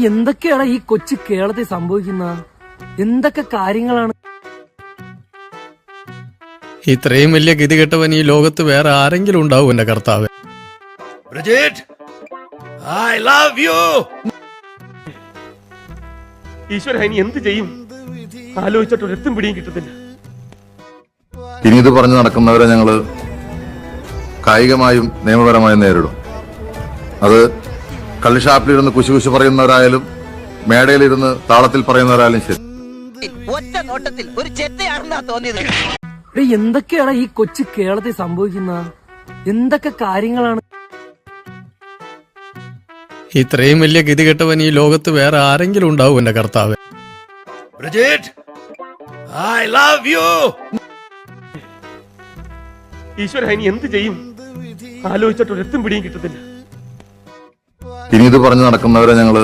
എന്തൊക്കെയാണ് ഈ കൊച്ചു കേരളത്തിൽ സംഭവിക്കുന്ന? എന്തൊക്കെ കാര്യങ്ങളാണ്? ഇത്രയും വലിയ ഗതികെട്ടവൻ ഈ ലോകത്ത് വേറെ ആരെങ്കിലും ഉണ്ടാവും എന്റെ കർത്താവ്. ഈശ്വര, ഇനി എന്ത് ചെയ്യും? ആലോചിച്ചിട്ട് ഒരെത്തും പിടിയും കിട്ടത്തില്ല. ഇനി ഇത് പറഞ്ഞു നടക്കുന്നവരെ ഞങ്ങള് കായികമായും നിയമപരമായും നേരിടും. അത് കള്ളിഷാപ്പിലിരുന്ന് കുശുകുശു പറയുന്നവരായാലും മേടയിലിരുന്ന് താളത്തിൽ പറയുന്നവരായാലും ശരി. ഒറ്റ നോട്ടത്തിൽ ഒരു ചെറ്റയാണെന്നാ തോന്നിയത്. എന്തൊക്കെയാണ് ഈ കൊച്ചു കേരളത്തിൽ സംഭവിക്കുന്ന? എന്തൊക്കെ കാര്യങ്ങളാണ്? ഇത്രയും വലിയ ഗതികെട്ടവൻ ഈ ലോകത്ത് വേറെ ആരെങ്കിലും ഉണ്ടാവും എന്റെ കർത്താവ്. ഈശ്വര, ഇനി എന്ത് ചെയ്യും? ആലോചിച്ചിട്ട് ഒരെത്തും പിടിയും കിട്ടത്തില്ല. ഇനി ഇത് പറഞ്ഞു നടക്കുന്നവരെ ഞങ്ങള്